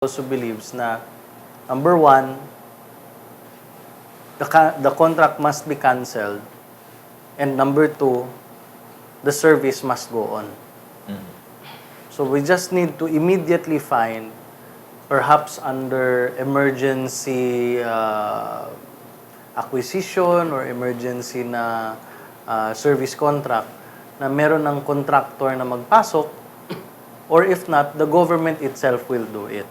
also believes na, number one, the contract must be canceled, and number two, the service must go on. So we just need to immediately find, perhaps under emergency acquisition or emergency na service contract, na meron ng contractor na magpasok, or if not, the government itself will do it.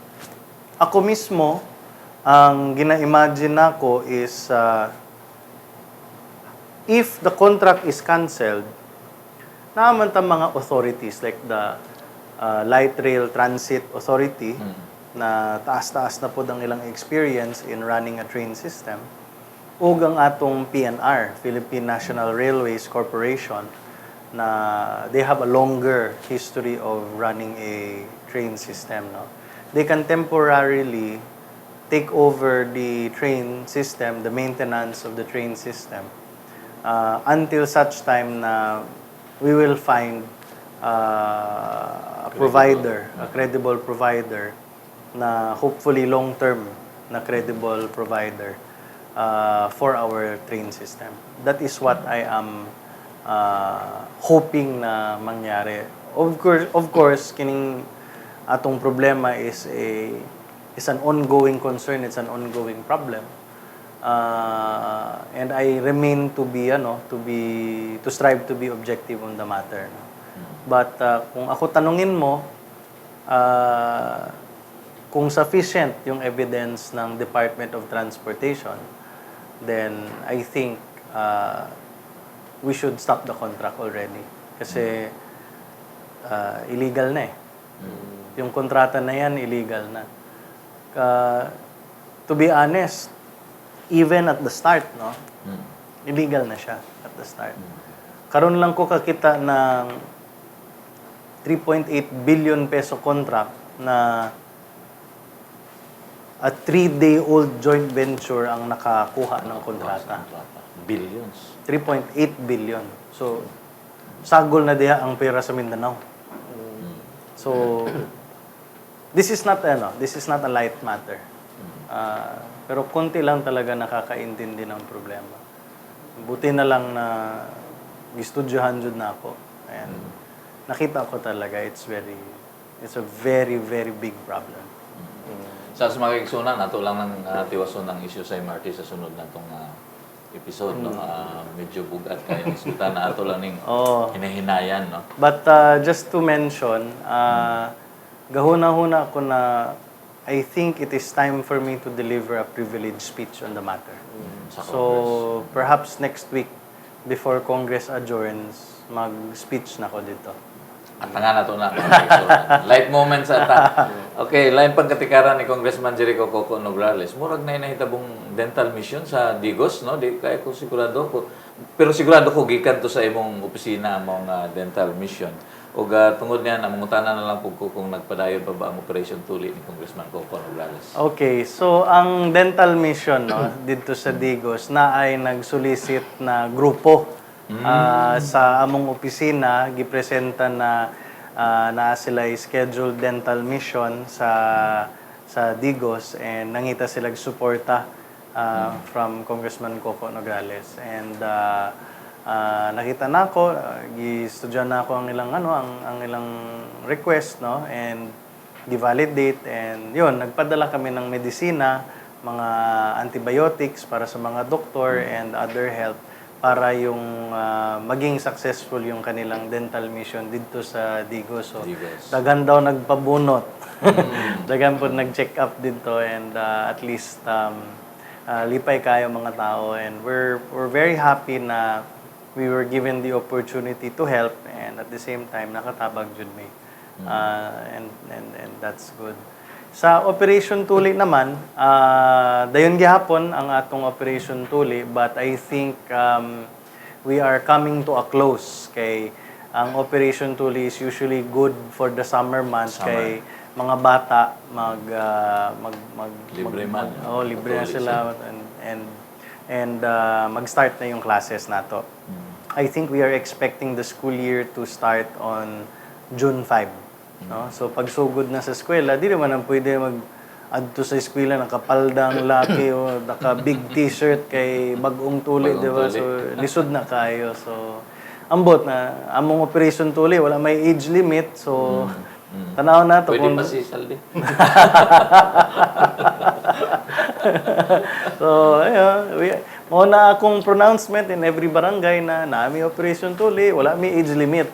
Ako mismo, ang gina-imagine nako is, if the contract is canceled, naman ta mga authorities like the Light Rail Transit Authority, na taas-taas na po ang ilang experience in running a train system, ug ang atong PNR, Philippine National Railways Corporation, na they have a longer history of running a train system. No? They can temporarily take over the train system, the maintenance of the train system, until such time na we will find a provider, a credible provider, na hopefully long-term na credible provider for our train system. That is what I am hoping na mangyari. Of course, kining atong problema is an ongoing concern, it's an ongoing problem. And I remain to strive to be objective on the matter. No? But kung ako tanungin mo, kung sufficient yung evidence ng Department of Transportation, then I think we should stop the contract already. Kasi illegal na eh. Yung kontrata na yan, illegal na. To be honest, even at the start, no? Illegal na siya at the start. Karon lang ko kakita ng 3.8 billion peso contract na a 3-day-old joint venture ang nakakuha ng kontrata. Billions. 3.8 billion. So, sagol na diha ang pera sa Mindanao. So, this is not a light matter. Pero konti lang talaga nakakaintindi ng problema. Buti na lang na gistudyohan jud na ako. And nakita ko talaga it's a very, very big problem. Sa mga kaigsunan, nato lang ng tiwason ng issue sa MRT sa sunod na itong episode. No? Medyo bugat kayo. Isuta na ato lang ng hinahinayan. No? But just to mention, gahuna-huna ako na I think it is time for me to deliver a privileged speech on the matter. So, perhaps next week, before Congress adjourns, mag-speech na ako dito. At nga na ito na. Light moments ata. Okay, lain pagkatikaran ni Congressman Jericho Coco Nograles. Murag na inahitabong dental mission sa Digos, no? Di kaya ko sigurado ko. Pero sigurado ko gikan to sa imong opisina among dental mission. O tungod niya, namungutanan na lang po kung nagpadayon pa ba ang operation tuli ni Congressman Coco Nograles. Okay, so ang dental mission dito sa Digos na ay nagsolicit na grupo sa among opisina, gipresenta na sila scheduled dental mission sa Digos, and nangita sila suporta from Congressman Coco Nograles. And nakita na ako, gistudyan na ako ang ilang request, no, and gi-validate, and yun, nagpadala kami ng medisina, mga antibiotics para sa mga doktor and other help para yung maging successful yung kanilang dental mission dito sa Digos. So, dagan daw nagpabunot. Dagan po nag-check up dito, and at least lipay kayo mga tao, and we're very happy na we were given the opportunity to help, and at the same time nakatabag jud may. And that's good. Sa Operation Tuli naman, dayon gihapon ang atong Operation Tuli, but I think we are coming to a close kay ang Operation Tuli is usually good for the summer months kay mga bata libre na sila, and mag-start na yung classes nato. I think we are expecting the school year to start on June 5. No? So, pag sugod na sa eskwela, di naman ang pwede adto sa eskwela nakapaldang laki o naka big t-shirt kay bagong tuli, Bagong di ba? tuli. So lisod na kayo. So ambot na among operation tuli wala may age limit. So tanaw na to Pwede kung pa si Saldi. so, ayun, mo na akong pronouncement in every barangay na nami operation tuli, wala may age limit.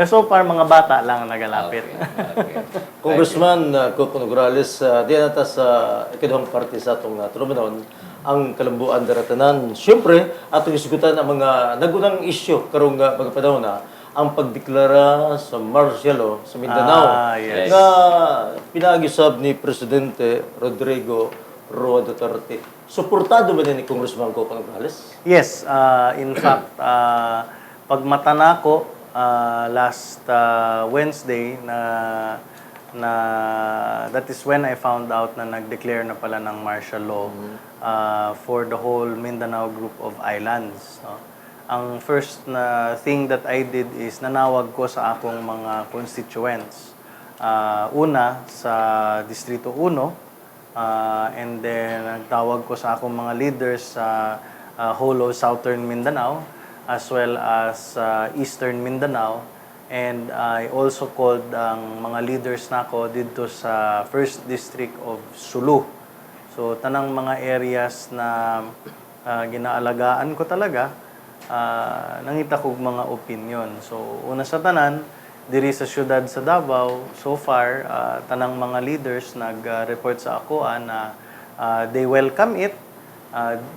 So far, mga bata lang nagalapit. Okay. Congressman Coco Nograles, di nata sa ikaduhang parte sa atong trumanon, ang kalambuan daratanan. Siyempre, atong isigutan ang mga nagunang isyu karong mga panahon na ang pagdeklara sa martial law sa Mindanao Yes. na pinagisab ni Presidente Rodrigo Roa Duterte. Suportado ba ni Congressman Coco Nograles? Yes, in fact, pag matana ko, last Wednesday that is when I found out na nag-declare na pala ng martial law for the whole Mindanao group of islands. No? Ang first na thing that I did is nanawag ko sa akong mga constituents. Una, sa Distrito 1, and then nagtawag ko sa akong mga leaders sa whole of Southern Mindanao, as well as Eastern Mindanao. And I also called ang mga leaders nako dito sa 1st District of Sulu. So, tanang mga areas na ginaalagaan ko talaga, nangita kog mga opinion. So, una sa tanan, diri sa syudad sa Davao, so far, tanang mga leaders nag-report sa ako na they welcome it.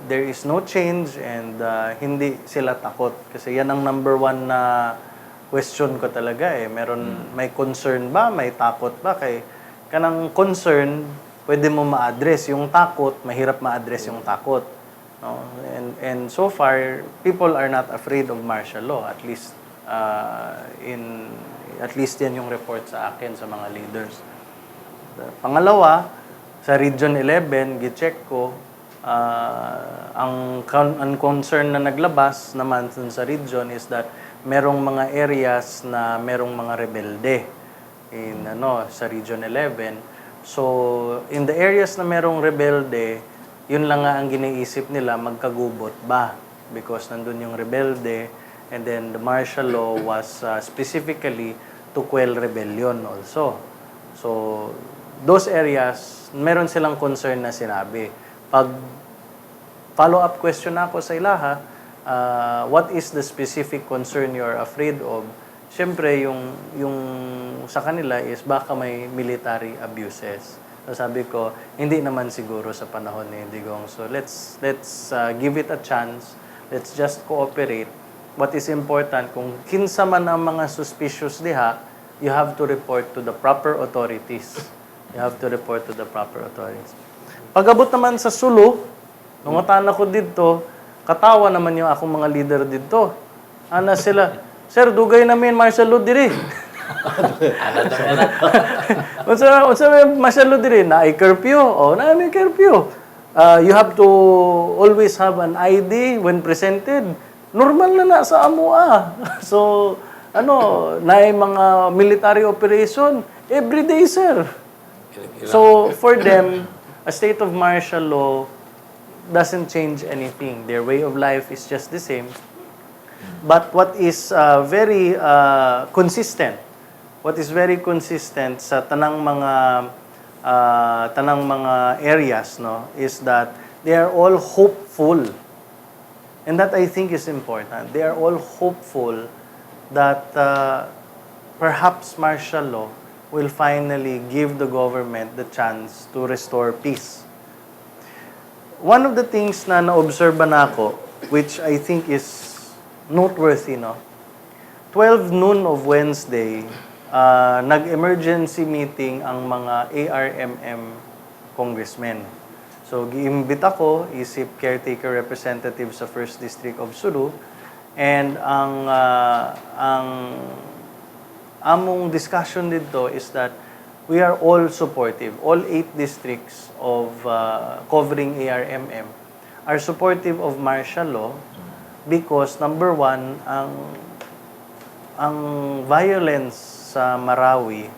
There is no change and hindi sila takot. Kasi yan ang number one na question ko talaga eh. May concern ba? May takot ba? Kay kanang concern, pwede mo ma-address. Yung takot, mahirap ma-address yung takot. No? And so far, people are not afraid of martial law. At least, yan yung report sa akin sa mga leaders. Pangalawa, sa Region 11, gi-check ko, ang concern na naglabas naman sa region is that merong mga areas na merong mga rebelde sa Region 11. So, in the areas na merong rebelde, yun lang nga ang giniisip nila, magkagubot ba? Because nandun yung rebelde, and then the martial law was specifically to quell rebellion also. So, those areas, meron silang concern na sinabi. Pag follow-up question ako sa ilaha, what is the specific concern you're afraid of? Siyempre, yung sa kanila is baka may military abuses. So sabi ko, hindi naman siguro sa panahon ni Digong. So let's give it a chance. Let's just cooperate. What is important, kung kinsa man ang mga suspicious diha, you have to report to the proper authorities. You have to report to the proper authorities. Pag-abot naman sa Sulu, nungatan ako dito, katawa naman yung akong mga leader dito. Ana sila, sir, dugay namin martial law diri. Unsa may martial law diri? Na curfew? Na may curfew. You have to always have an ID when presented. Normal na sa amua. So, naay mga military operation every day, sir. So, for them, a state of martial law doesn't change anything. Their way of life is just the same. But what is very consistent, sa tanang mga areas, no, is that they are all hopeful. And that I think is important. They are all hopeful that perhaps martial law will finally give the government the chance to restore peace. One of the things na na-observe na ako, which I think is noteworthy, 12 noon of Wednesday, nag-emergency meeting ang mga ARMM congressmen. So, giimbita ko, isip caretaker representative sa 1st District of Sulu, and ang among discussion dito is that we are all supportive. All 8 districts of covering ARMM are supportive of martial law because number one, ang violence sa Marawi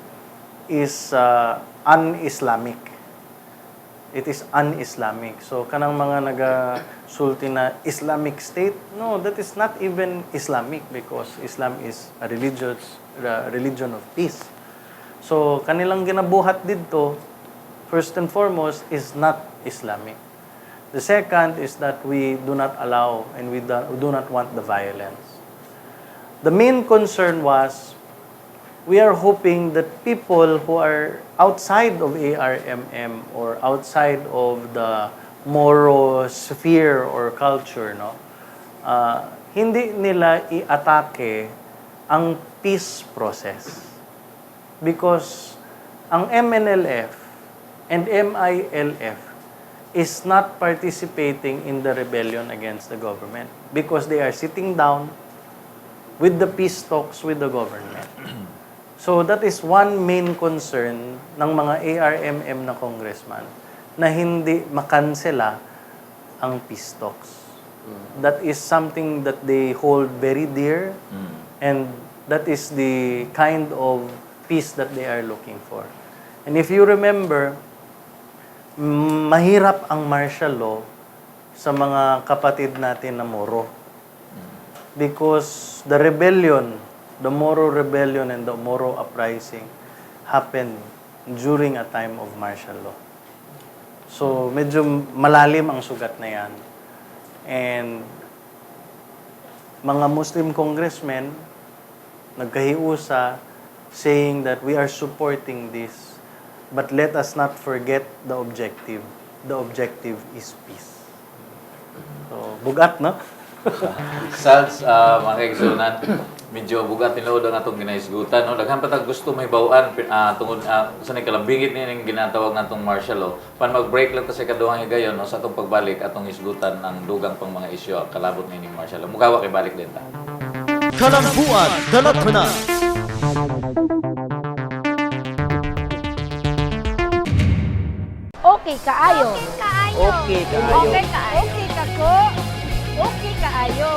is un-Islamic. It is un-Islamic. So, kanang mga nagasulti na Islamic State, no, that is not even Islamic because Islam is a religion of peace. So, kanilang ginabuhat dito, first and foremost, is not Islamic. The second is that we do not allow and we do not want the violence. The main concern was we are hoping that people who are outside of ARMM or outside of the Moro sphere or culture, no, hindi nila i-atake ang peace process. Because ang MNLF and MILF is not participating in the rebellion against the government because they are sitting down with the peace talks with the government. So that is one main concern ng mga ARMM na congressman na hindi makansela ang peace talks. That is something that they hold very dear and that is the kind of peace that they are looking for. And if you remember, mahirap ang martial law sa mga kapatid natin na Moro. Because the rebellion, the Moro rebellion and the Moro uprising happened during a time of martial law. So, medyo malalim ang sugat na yan. And mga Muslim congressmen nagkahiusa saying that we are supporting this, but let us not forget the objective. The objective is peace. So, bugat, no? Salz, mga kaigsunan, medyo bugat tinuod ang atong ginahisgutan. No? Daghan pa tag gusto may bawaan tungod sa kalambingit ni ning ginatawag natong martial law. Pan mag-break lang ta sa kaduhang higayon no, sa atong pagbalik atong hisgutan ang dugang pang mga isyu kalabot ni ning martial law. Mukawa kay balik din ta. Kalambuan, Dalatana. Okay kaayo. Okay kaayo. Okay kaayo. Okay kako. Okay kaayo.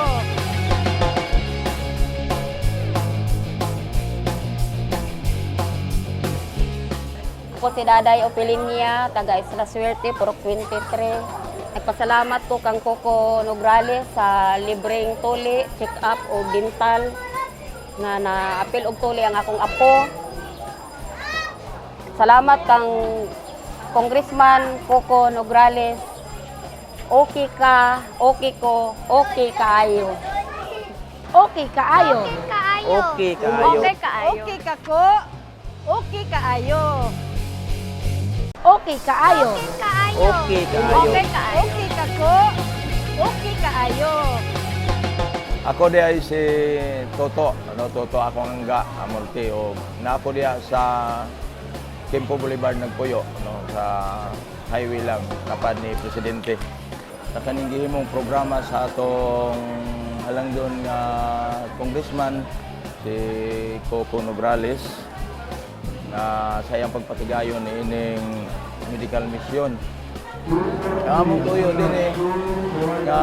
Ako si Daday Opilinia, taga Isla Suerte, Purok 23. Nagpasalamat ko kang Coco Nograles sa libreng tuli, check-up o dental na na-apil og tuli ang akong apo. Salamat kang Congressman Coco Nograles. Okay ka, okay ko, okay kaayo. Okay kaayo. Okay kaayo. Okay kaayo. Okay kako. Okay kaayo. Okay kaayo. Okay kaayo. Okay kaayo. Okay kako. Okay kaayo. Ako diya si Toto, Toto akong nga amorte o napo diya sa Campo Boulevard nagpuyo sa highway lang kapad ni presidente. Sa kaning gihimong programa sa atong halang doon nga congressman si Coco Nograles na sa iyang pagpatigayon ni ining medical mission. Among tuyo din nga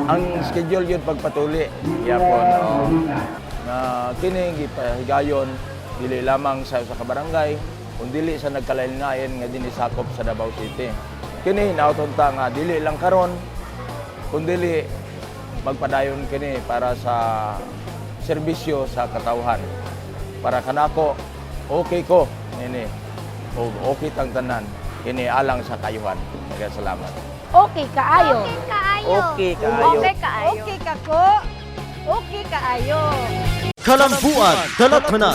ang schedule yun pagpatuli yapon na kini gipahigayon dili lamang sa kabarangay kundi sa nagkalain-lain nga dinhi sakop sa Davao City. Kini nautunta nga dili lang karon kundi magpadayon kini para sa serbisyo sa katawhan. Para kanako okay ko nini o okay tang tanan kini alang sa kayuhan. Salamat. Okay kaayo. Okay kaayo. Okay kaayo. Okay kako. Okay kaayo. Kalambuan, Dalatana.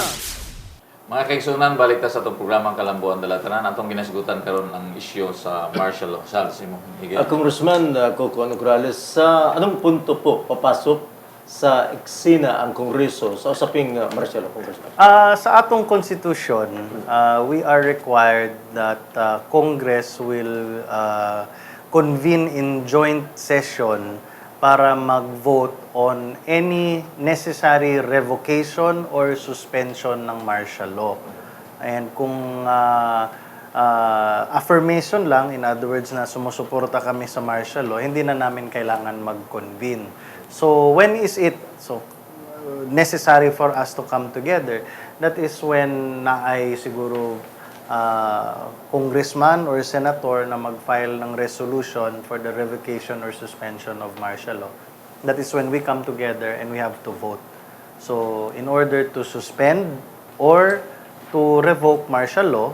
Mga kaigsunan, balik ta sa itong programang Kalambuan Dalatanan. Atong ginasgutan karon ang isyu sa martial law. Salz, mo higit. Congressman Coco Nograles, sa anong punto po papasok sa eksena ang Kongreso sa usaping martial law, Congressman? Sa atong constitution, we are required that Congress will convene in joint session para mag-vote on any necessary revocation or suspension ng martial law. And kung affirmation lang, in other words na sumusuporta kami sa martial law, hindi na namin kailangan mag-convene. So when is it? So necessary for us to come together, that is when naay siguro congressman or senator na mag-file ng resolution for the revocation or suspension of martial law. That is when we come together and we have to vote. So, in order to suspend or to revoke martial law,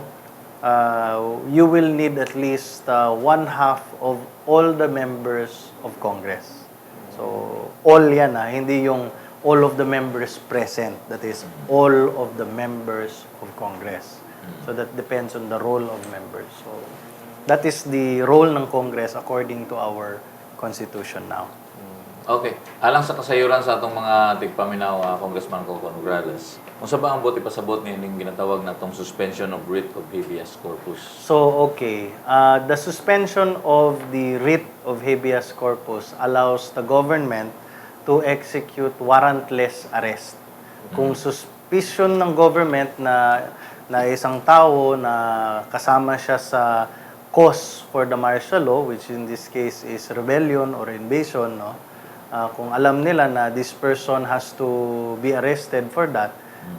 you will need at least 1/2 of all the members of Congress. So, all yan hindi yung all of the members present. That is, all of the members of Congress. So, that depends on the role of members. So, that is the role ng Congress according to our Constitution now. Okay. Alang sa kasayuran sa atong mga tigpaminaw, Congressman Coco Nograles, kung sa ba ang buti pasabot niya yung ginatawag na itong suspension of writ of habeas corpus? So, okay. The suspension of the writ of habeas corpus allows the government to execute warrantless arrest. Kung suspicion ng government na isang tao na kasama siya sa cause for the martial law, which in this case is rebellion or invasion, no? Kung alam nila na this person has to be arrested for that,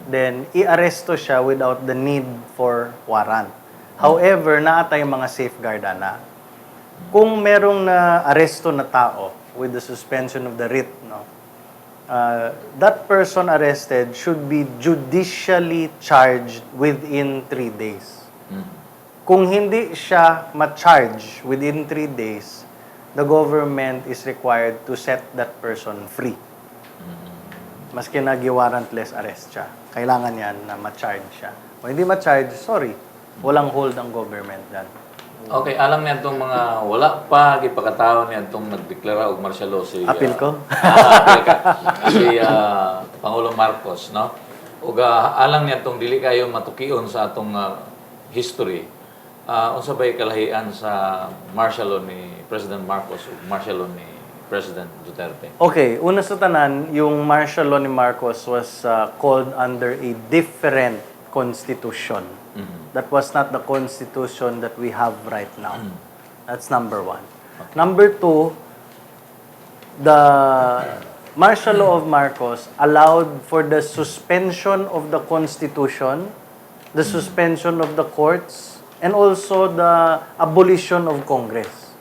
then i-aresto siya without the need for warrant. However, naatay mga safeguard na. Kung merong na aresto na tao with the suspension of the writ, no, that person arrested should be judicially charged within 3 days. Kung hindi siya ma-charge within 3 days, the government is required to set that person free. Maski nag-warrantless arrest siya. Kailangan yan na ma-charge siya. Kung hindi ma-charge, sorry, walang hold ang government yan. Okay, alam niya itong mga wala pa gipakataon niya itong nagdeklara og martial law si Appeal ko? appeal ka. Si Pangulong Marcos, no? Ug alam niya itong dili kayo matukion sa atong history. Unsa bay kalahian sa martial law ni President Marcos ug martial law ni President Duterte? Okay, una sa tanan, yung martial law ni Marcos was called under a different constitution. That was not the constitution that we have right now. That's number 1. Number 2, the martial law of Marcos allowed for the suspension of the constitution, the suspension of the courts, and also the abolition of Congress.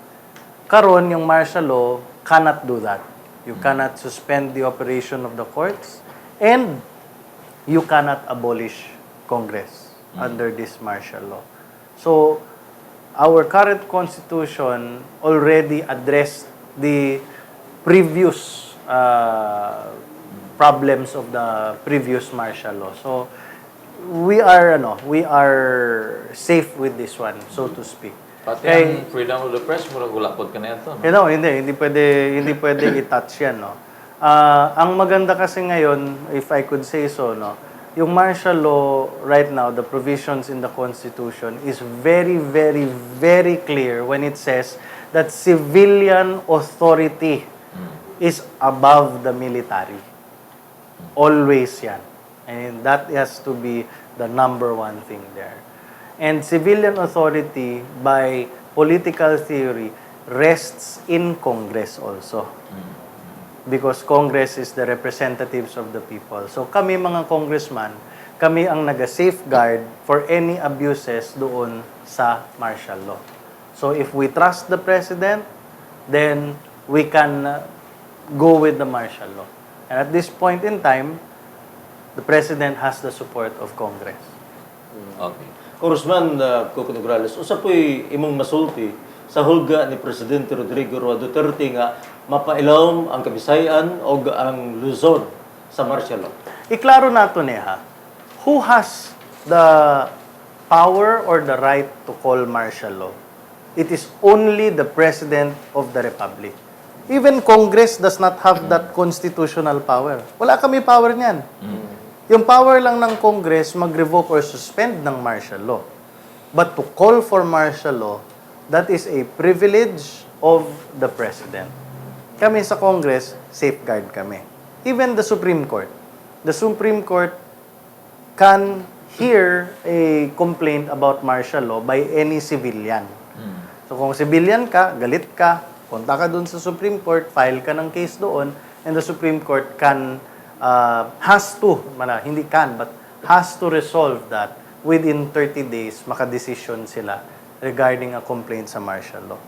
Karon, yung martial law cannot do that. You cannot suspend the operation of the courts, and you cannot abolish Congress under this martial law. So, our current constitution already addressed the previous problems of the previous martial law. So, we are safe with this one, so to speak. Pati ang freedom of the press, murag wala pod ka na ito, no? Hindi pwede i-touch yan, no. Ang maganda kasi ngayon, if I could say so, no, yung martial law right now, the provisions in the Constitution is very, very, very clear when it says that civilian authority is above the military. Always yan. And that has to be the number 1 thing there. And civilian authority, by political theory, rests in Congress also. Because Congress is the representatives of the people. So kami mga congressman, kami ang naga-safeguard for any abuses doon sa martial law. So if we trust the president, then we can go with the martial law. And at this point in time, the president has the support of Congress. Okay. Congressman Coco Nograles, usa po'y imong masulti sa hulga ni Presidente Rodrigo Roa Duterte nga mapailawom ang Kabisayan o ang Luzon sa martial law. Iklaro nato niya, who has the power or the right to call martial law? It is only the President of the Republic. Even Congress does not have that constitutional power. Wala kami power niyan. Yung power lang ng Congress mag-revoke or suspend ng martial law. But to call for martial law, that is a privilege of the President. Kami sa Congress, safeguard kami. Even the Supreme Court. The Supreme Court can hear a complaint about martial law by any civilian. So kung civilian ka, galit ka, punta ka doon sa Supreme Court, file ka ng case doon, and the Supreme Court can has to, hindi can, but has to resolve that within 30 days, makadesisyon sila regarding a complaint sa martial law.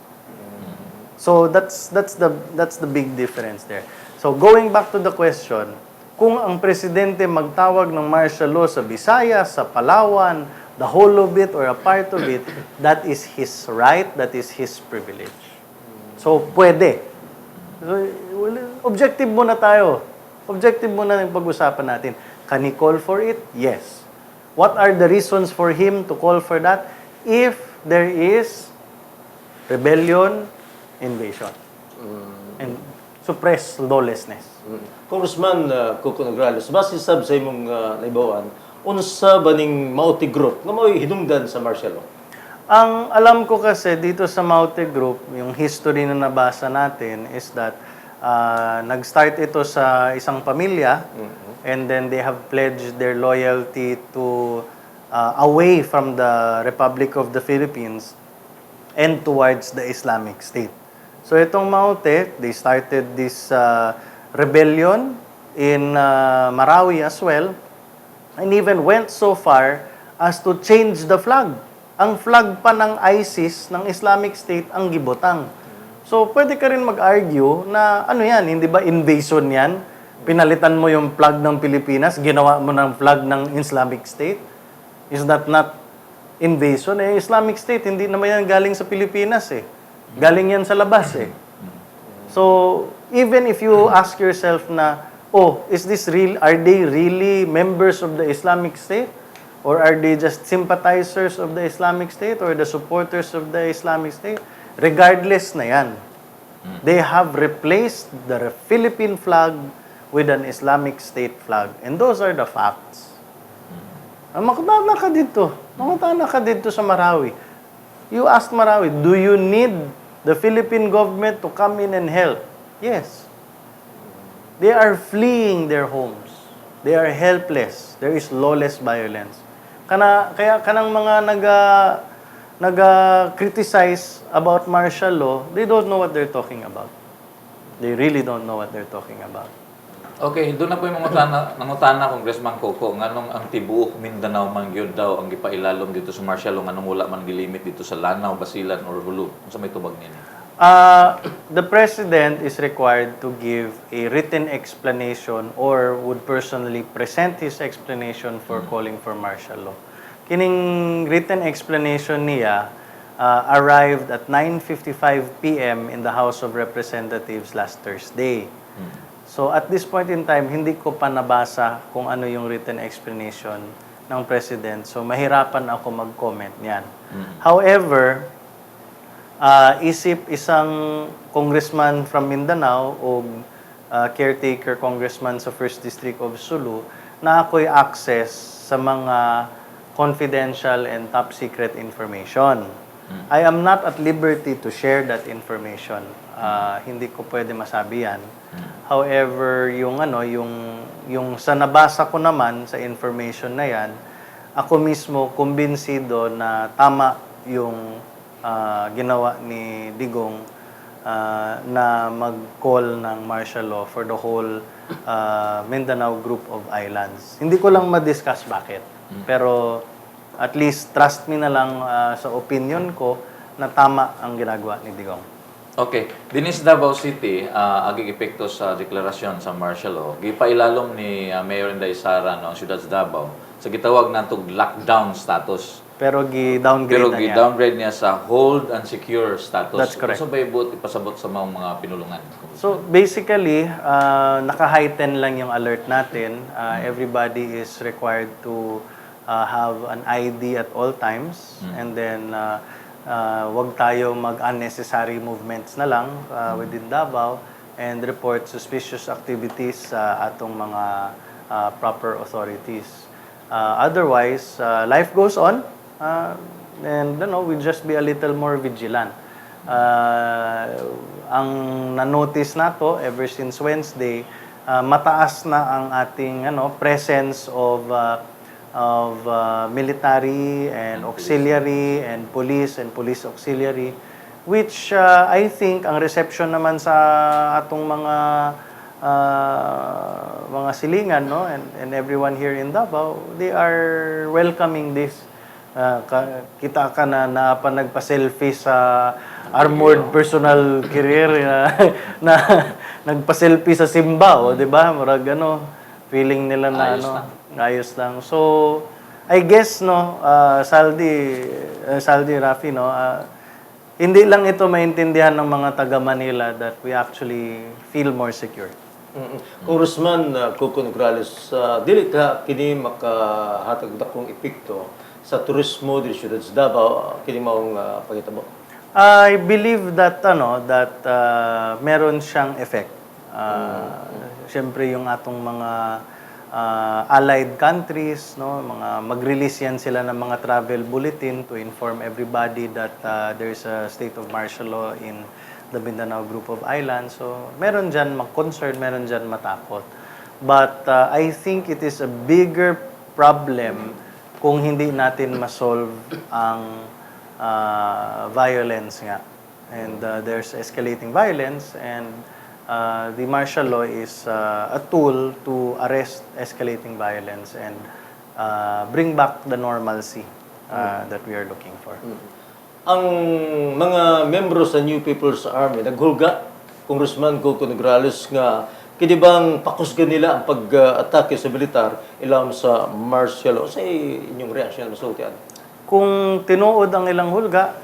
So that's the big difference there. So going back to the question, kung ang presidente magtawag ng martial law sa Visayas, sa Palawan, the whole of it or a part of it, that is his right, that is his privilege. So pwede. So, objective muna tayo. Objective muna yung pag-usapan natin. Can he call for it? Yes. What are the reasons for him to call for that? If there is rebellion, invasion, and suppress lawlessness. Congressman Coco Nograles, base sab sa imong naibawan, unsa ba ning Maute Group nga mo'y hinungdan sa martial law? Ang alam ko kasi dito sa Maute Group, yung history na nabasa natin is that nag-start ito sa isang pamilya and then they have pledged their loyalty to away from the Republic of the Philippines and towards the Islamic State. So itong Maute, they started this rebellion in Marawi as well and even went so far as to change the flag. Ang flag pa ng ISIS, ng Islamic State, ang gibotang. So pwede ka rin mag-argue na ano yan, hindi ba invasion yan? Pinalitan mo yung flag ng Pilipinas, ginawa mo ng flag ng Islamic State? Is that not invasion? Islamic State, hindi naman yan galing sa Pilipinas eh. Galing yan sa labas eh. So, even if you ask yourself na, oh, is this real? Are they really members of the Islamic State? Or are they just sympathizers of the Islamic State or the supporters of the Islamic State? Regardless na yan. They have replaced the Philippine flag with an Islamic State flag. And those are the facts. Makatana ka dito. Makatana ka dito sa Marawi. You ask Marawi, do you need the Philippine government to come in and help? Yes. They are fleeing their homes. They are helpless. There is lawless violence. Kaya kanang mga criticize about martial law, they don't know what they're talking about. They really don't know what they're talking about. Okay, doon na po yung nangutana Congressman Coco, nganong ang tibuok Mindanao man gyud daw ang gipailalom dito sa martial law, nganong wala man gilimit dito sa Lanao, Basilan or Hulu. Unsa may tubag nini? The President is required to give a written explanation or would personally present his explanation for calling for martial law. Kining written explanation niya arrived at 9:55 p.m. in the House of Representatives last Thursday. So at this point in time, hindi ko pa nabasa kung ano yung written explanation ng President. So mahirapan ako mag-comment niyan. However, isip isang congressman from Mindanao o caretaker congressman sa 1st District of Sulu na ako'y access sa mga confidential and top secret information. I am not at liberty to share that information. Hindi ko pwede masabi yan. However, yung sa nabasa ko naman sa information na yan, ako mismo kumbinsido na tama yung ginawa ni Digong na mag-call ng martial law for the whole Mindanao group of islands. Hindi ko lang ma-discuss bakit. Pero at least trust me na lang sa opinion ko na tama ang ginagawa ni Digong. Okay, dinis Davao City, agig epekto sa deklarasyon sa martial law, gipailalom ni Mayor Inday Sara no, ang siyudad sa Davao sa gitawag natong lockdown status. Pero gi-downgrade na niya. Gi-downgrade niya sa hold and secure status. That's correct. So ba ipasabot sa mga pinulungan? So basically, naka-heighten lang yung alert natin. Everybody is required to have an ID at all times and then wag tayo mag-unnecessary movements na lang within Davao and report suspicious activities sa atong mga proper authorities. Otherwise, life goes on and we'll just be a little more vigilant. Ang na-notice nato ever since Wednesday, mataas na ang ating presence of military and auxiliary and police auxiliary, which I think ang reception naman sa atong mga mga silingan, no, and everyone here in Davao, they are welcoming this. Kita ka na pa nagpa-selfie sa armored personal carrier na nagpa-selfie sa Simba, o, 'di ba? Murag feeling nila na Ayos lang. ayos lang. So I guess Saldi Rafi, hindi lang ito maintindihan ng mga taga Manila that we actually feel more secure. Congressman Coco Nograles, dili ka kini makahatag dakong epekto sa turismo diri syudad sa Davao, kini maong pangitabo. I believe that meron siyang effect. Siyempre yung atong mga allied countries, no, mag-release yan sila ng mga travel bulletin to inform everybody that there's a state of martial law in the Mindanao group of islands. So meron diyan mag-concern, meron diyan matakot. But I think it is a bigger problem kung hindi natin ma-solve ang violence nga. And there's escalating violence, and the martial law is a tool to arrest escalating violence and bring back the normalcy that we are looking for. Ang mga membro sa New People's Army naghulga, Congressman Coco Nograles, nga kini bang pakusgan nila ang pag-atake sa militar ilam sa martial law. Sa inyong reaksyon masultian? Kung tinuod ang ilang hulga,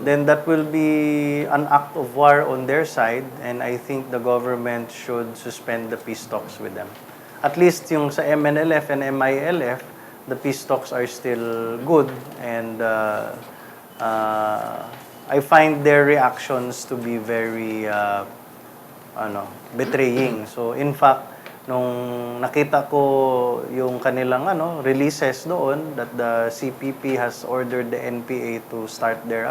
then that will be an act of war on their side, and I think the government should suspend the peace talks with them. At least yung sa MNLF and MILF, the peace talks are still good, and I find their reactions to be very betraying. So in fact, nung nakita ko yung kanilang releases doon that the CPP has ordered the NPA to start their